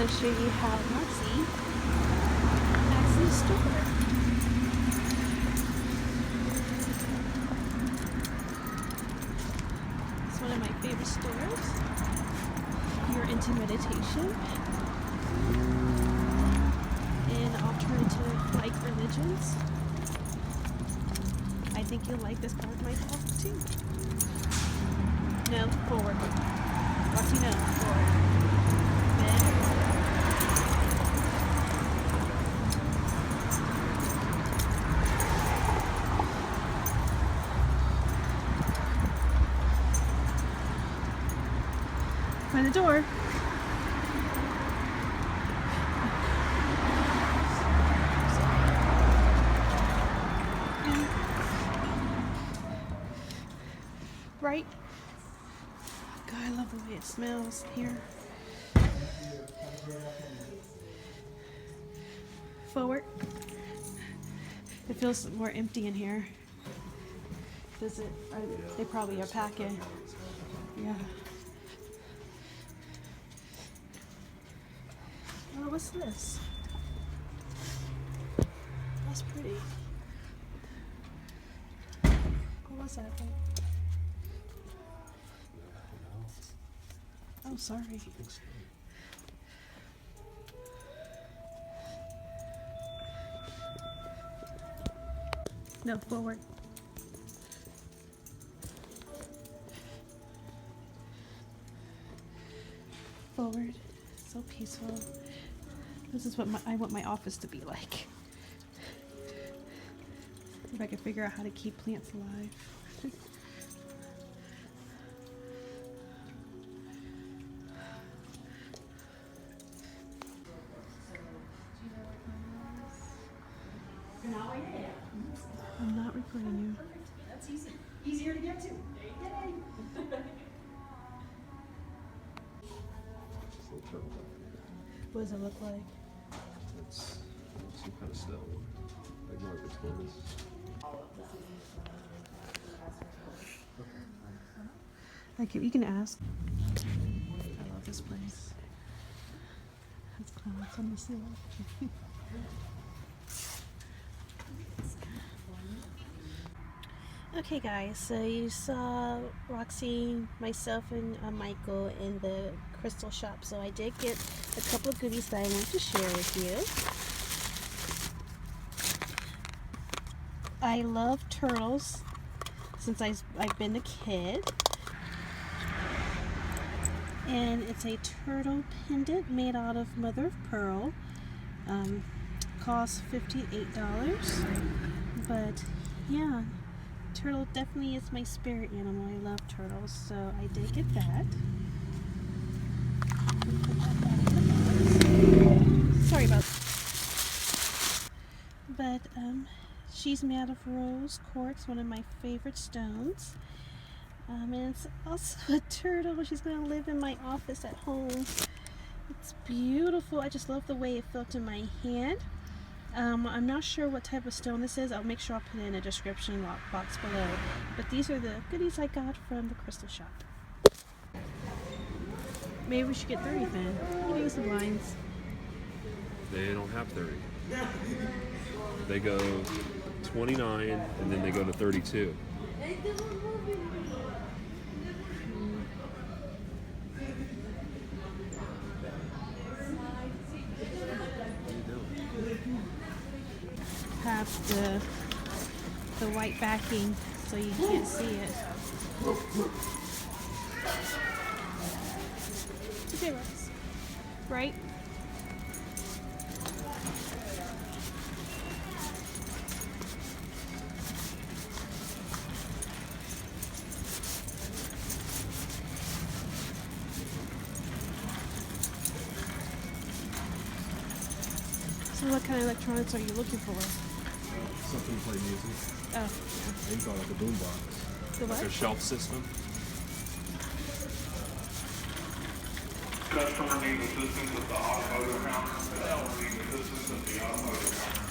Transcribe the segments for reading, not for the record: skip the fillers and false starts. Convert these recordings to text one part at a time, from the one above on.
to show you how Roxy acts in the store. It's one of my favorite stores. If you're into meditation and alternative like religions, I think you'll like this part of my talk too. No, forward. Roxy, no, forward. Find the door. Right? God, I love the way it smells here. Forward. It feels more empty in here. Does it? They probably are packing. Yeah. Oh, what's this? That's pretty. What was that thing? Oh, sorry. No, forward. Forward. So peaceful. This is what I want my office to be like. If I could figure out how to keep plants alive. I'm not recording you. That's easy. Easier to get to. Yay! What does it look like? It's some kind of snow. Like marketplace. Like you can ask. I love this place. It's clouds on the ceiling. Okay guys, so you saw Roxy, myself, and Michael in the crystal shop. So I did get a couple of goodies that I want to share with you. I love turtles since I've been a kid. And it's a turtle pendant made out of mother of pearl. Costs $58. But yeah. Turtle definitely is my spirit animal. I love turtles, so I did get that. Sorry about that. But she's made out of rose quartz, one of my favorite stones. And it's also a turtle. She's gonna live in my office at home. It's beautiful. I just love the way it felt in my hand. I'm not sure what type of stone this is. I'll make sure I'll put it in a description box below. But these are the goodies I got from the crystal shop. Maybe we should get 30 then. Use the blinds. They don't have 30. They go 29 and then they go to 32. Have the white backing so you can't see it. It's okay, Rox. Right? So what kind of electronics are you looking for? Something to play music. Oh, I think like a boombox. the what? Like a shelf system. Customer needs assistance at the automotive counter. Customer needs assistance at the automotive counter.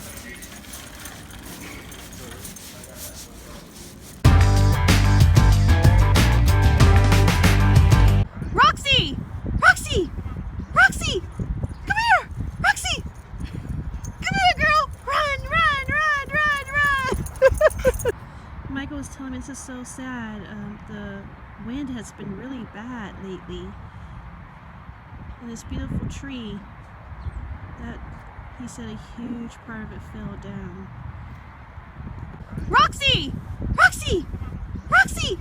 Roxy! Roxy! Roxy! Come people was telling me this is so sad. The wind has been really bad lately. And this beautiful tree, that he said a huge part of it fell down. Roxy! Roxy! Roxy!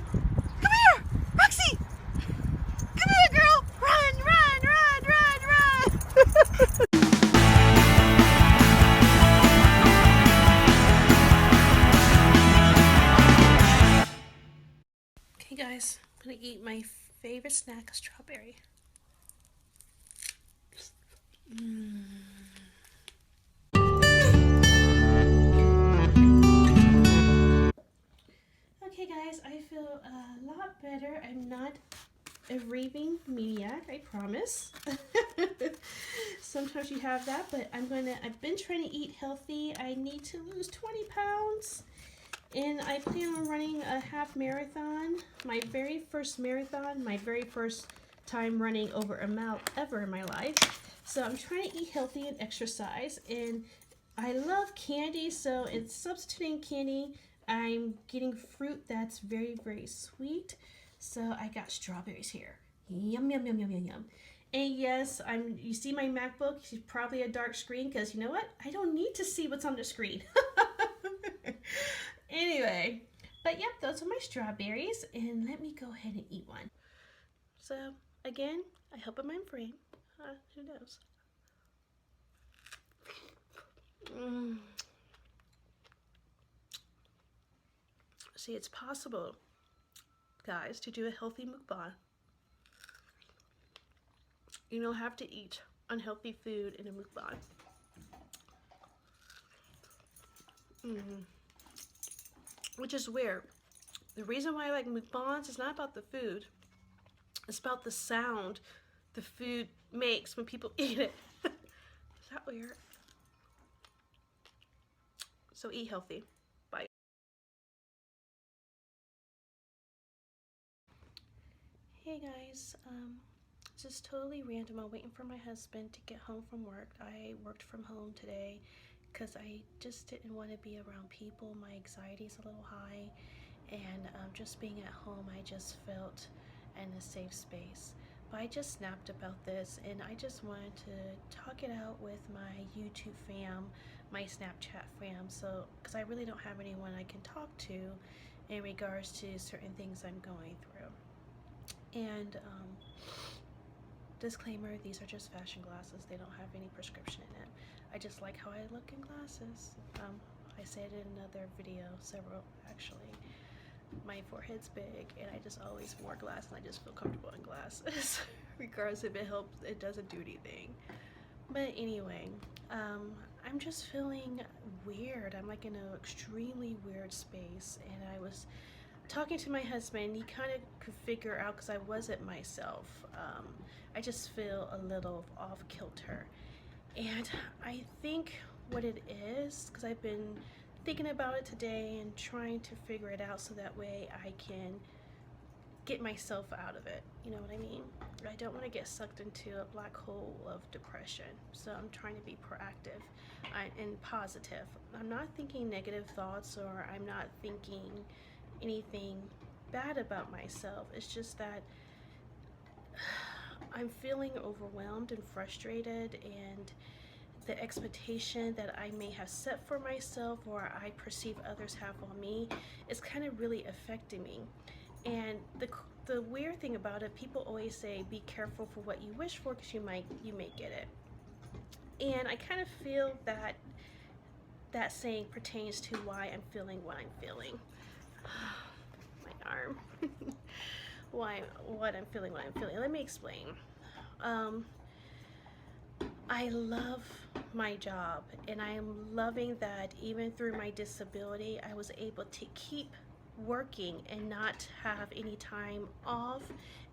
Come here! Roxy! Come here, girl! Run, run, run, run, run! Okay, guys, I'm gonna eat my favorite snack, a strawberry. Okay, guys, I feel a lot better. I'm not a raving maniac, I promise. Sometimes you have that, but I've been trying to eat healthy. I need to lose 20 pounds. And I plan on running a half marathon. My very first marathon, my very first time running over a mile ever in my life. So I'm trying to eat healthy and exercise. And I love candy, so it's substituting candy. I'm getting fruit that's very, very sweet. So I got strawberries here. Yum, yum, yum, yum, yum, yum. And yes, you see my MacBook, it's probably a dark screen because you know what? I don't need to see what's on the screen. Anyway, but yep, those are my strawberries, and let me go ahead and eat one. So, again, I hope I'm in frame. Who knows? See, it's possible, guys, to do a healthy mukbang. You don't have to eat unhealthy food in a mukbang. Which is weird. The reason why I like mukbangs is not about the food. It's about the sound the food makes when people eat it. Is that weird? So eat healthy. Bye. Hey guys, this is totally random. I'm waiting for my husband to get home from work. I worked from home today because I just didn't want to be around people. My anxiety is a little high, and just being at home, I just felt in a safe space. But I just snapped about this, and I just wanted to talk it out with my YouTube fam, my Snapchat fam, so because I really don't have anyone I can talk to in regards to certain things I'm going through. And disclaimer, these are just fashion glasses. They don't have any prescription in it. I just like how I look in glasses. I said it in another video, several actually. My forehead's big, and I just always wore glasses, and I just feel comfortable in glasses. Regardless if it helps, it doesn't do anything. But anyway, I'm just feeling weird. I'm like in an extremely weird space, and I was talking to my husband. He kind of could figure out because I wasn't myself. I just feel a little off kilter, and I think what it is, because I've been thinking about it today and trying to figure it out so that way I can get myself out of it. You know what I mean? I don't want to get sucked into a black hole of depression, so I'm trying to be proactive and positive. I'm not thinking negative thoughts, or I'm not thinking anything bad about myself. It's just that I'm feeling overwhelmed and frustrated, and the expectation that I may have set for myself or I perceive others have on me is kind of really affecting me. And the weird thing about it, people always say be careful for what you wish for because you may get it. And I kind of feel that that saying pertains to why I'm feeling what I'm feeling. My arm. What I'm feeling. Let me explain. I love my job, and I am loving that even through my disability, I was able to keep working and not have any time off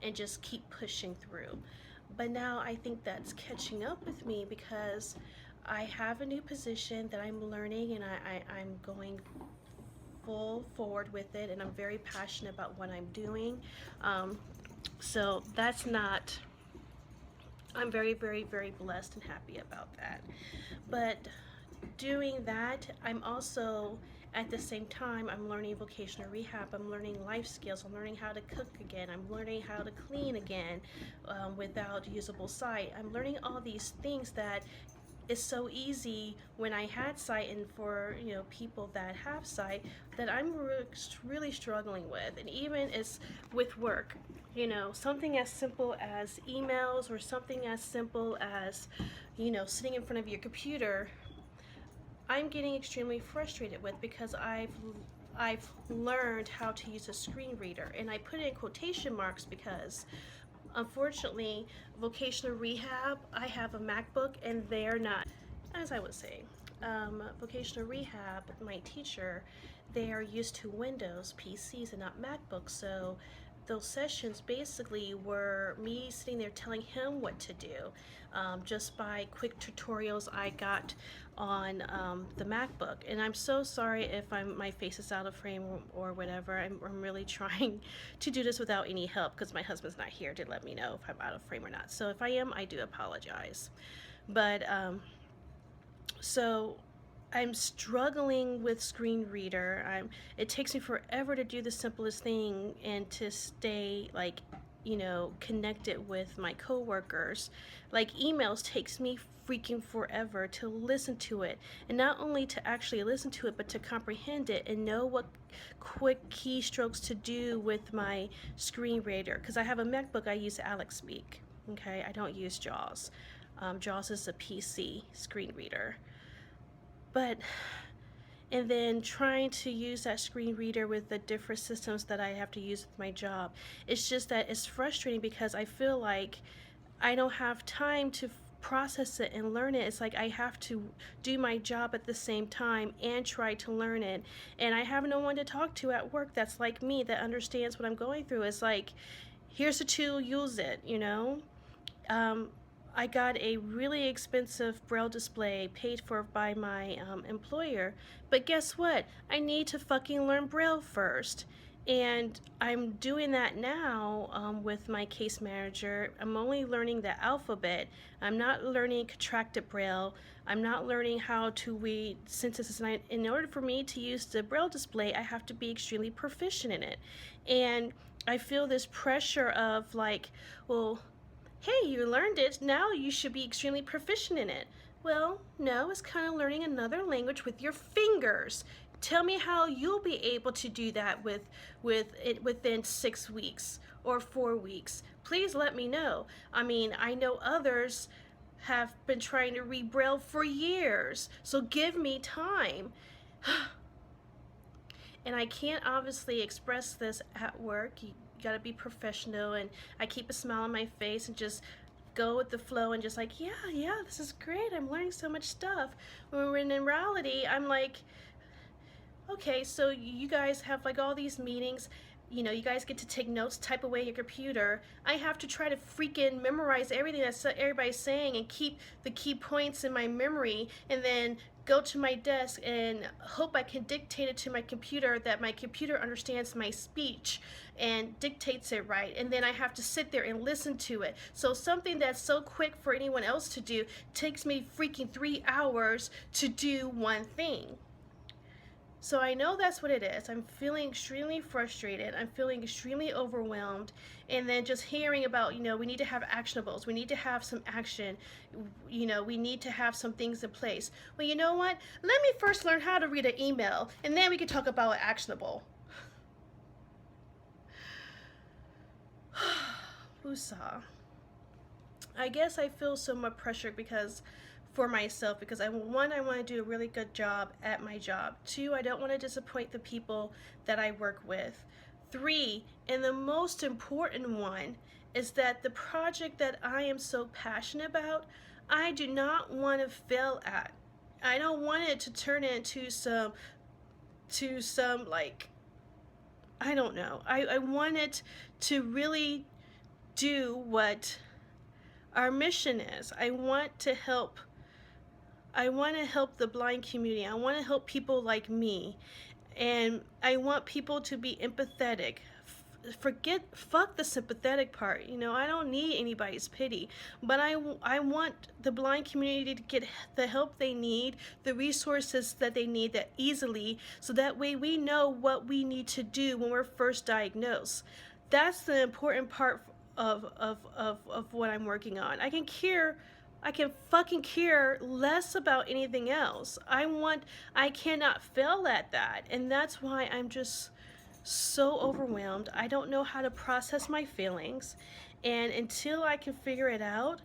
and just keep pushing through. But now I think that's catching up with me because I have a new position that I'm learning, and I'm going full forward with it, and I'm very passionate about what I'm doing. So that's not, I'm very, very, very blessed and happy about that. But doing that, I'm also at the same time, I'm learning vocational rehab, I'm learning life skills, I'm learning how to cook again, I'm learning how to clean again without usable sight. I'm learning all these things that is so easy when I had sight, and for people that have sight, that I'm really struggling with. And even it's with work, something as simple as emails, or something as simple as sitting in front of your computer, I'm getting extremely frustrated with, because I've learned how to use a screen reader, and I put it in quotation marks because unfortunately, vocational rehab, I have a MacBook and they're not, as I was saying, vocational rehab, my teacher, they are used to Windows PCs and not MacBooks, so those sessions basically were me sitting there telling him what to do, just by quick tutorials I got on the MacBook. And I'm so sorry if my face is out of frame or whatever. I'm really trying to do this without any help, because my husband's not here to let me know if I'm out of frame or not. So if I am, I do apologize. But so I'm struggling with screen reader. It takes me forever to do the simplest thing and to stay connected with my coworkers. Like emails takes me freaking forever to listen to it, and not only to actually listen to it, but to comprehend it and know what quick keystrokes to do with my screen reader. Because I have a MacBook, I use Alex Speak. Okay, I don't use JAWS. JAWS is a PC screen reader. And then trying to use that screen reader with the different systems that I have to use with my job. It's just that it's frustrating, because I feel like I don't have time to process it and learn it. It's like I have to do my job at the same time and try to learn it. And I have no one to talk to at work that's like me, that understands what I'm going through. It's like, here's a tool, use it, I got a really expensive braille display paid for by my employer, but guess what? I need to fucking learn braille first. And I'm doing that now with my case manager. I'm only learning the alphabet. I'm not learning contracted braille. I'm not learning how to read sentences. And in order for me to use the braille display, I have to be extremely proficient in it. And I feel this pressure of like, well, hey, you learned it, now you should be extremely proficient in it. Well, no, it's kind of learning another language with your fingers. Tell me how you'll be able to do that with it within 6 weeks or 4 weeks. Please let me know. I mean, I know others have been trying to read Braille for years, so give me time. And I can't obviously express this at work. You gotta be professional, and I keep a smile on my face and just go with the flow and just like, yeah, this is great, I'm learning so much stuff. When in reality, I'm like, okay, so you guys have like all these meetings, you guys get to take notes, type away your computer. I have to try to freaking memorize everything that everybody's saying and keep the key points in my memory, and then go to my desk and hope I can dictate it to my computer, that my computer understands my speech and dictates it right. And then I have to sit there and listen to it. So something that's so quick for anyone else to do takes me freaking 3 hours to do one thing. So I know that's what it is. I'm feeling extremely frustrated. I'm feeling extremely overwhelmed. And then just hearing about, we need to have actionables. We need to have some action. We need to have some things in place. Well, you know what? Let me first learn how to read an email, and then we can talk about actionable. Woosah. I guess I feel so much pressure for myself, because one, I want to do a really good job at my job. 2, I don't want to disappoint the people that I work with. 3, and the most important one, is that the project that I am so passionate about, I do not want to fail at. I don't want it to turn into some like, I don't know. I want it to really do what our mission is. I want to help the blind community. I want to help people like me. And I want people to be empathetic. fuck the sympathetic part. You know, I don't need anybody's pity, but I want the blind community to get the help they need, the resources that they need that easily, so that way we know what we need to do when we're first diagnosed. That's the important part of what I'm working on. I can fucking care less about anything else. I cannot fail at that. And that's why I'm just so overwhelmed. I don't know how to process my feelings. And until I can figure it out,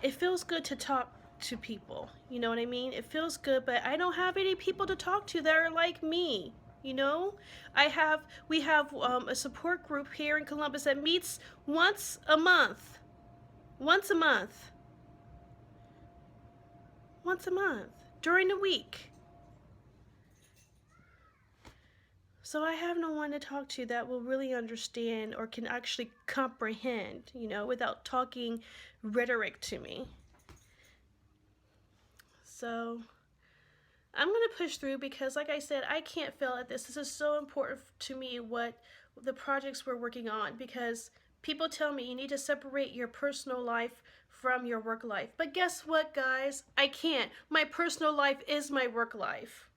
it feels good to talk to people. You know what I mean? It feels good, but I don't have any people to talk to that are like me. You know, we have a support group here in Columbus that meets once a month. Once a month during the week. So I have no one to talk to that will really understand or can actually comprehend, you know, without talking rhetoric to me. So I'm going to push through because, like I said, I can't fail at this. This is so important to me, what the projects we're working on, because people tell me you need to separate your personal life from your work life. But guess what, guys? I can't. My personal life is my work life.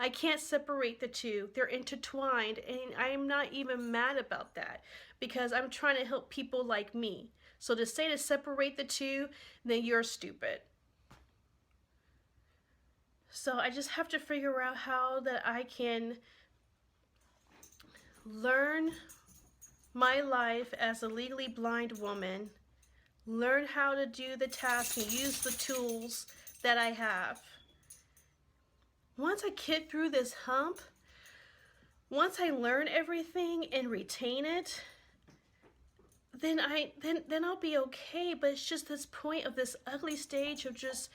I can't separate the two. They're intertwined, and I'm not even mad about that because I'm trying to help people like me. So to say to separate the two, then you're stupid. So I just have to figure out how that I can learn my life as a legally blind woman, learn how to do the task and use the tools that I have. Once I get through this hump, once I learn everything and retain it, then I'll be okay. But it's just this point of this ugly stage of just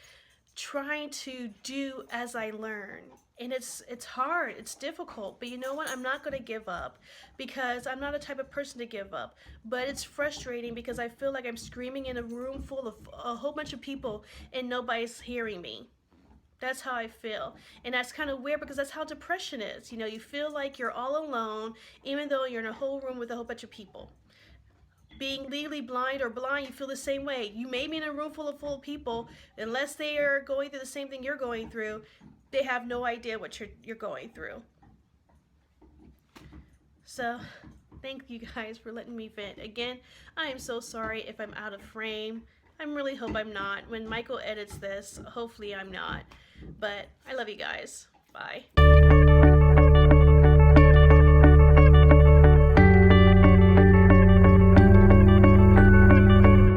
trying to do as I learn. And it's hard, it's difficult, but you know what? I'm not going to give up because I'm not a type of person to give up. But it's frustrating because I feel like I'm screaming in a room full of a whole bunch of people and nobody's hearing me. That's how I feel. And that's kind of weird because that's how depression is. You know, you feel like you're all alone even though you're in a whole room with a whole bunch of people. Being legally blind or blind, you feel the same way. You may be in a room full of people, unless they are going through the same thing you're going through, they have no idea what you're going through. So, thank you guys for letting me vent. Again, I am so sorry if I'm out of frame. I really hope I'm not. When Michael edits this, hopefully I'm not. But I love you guys. Bye.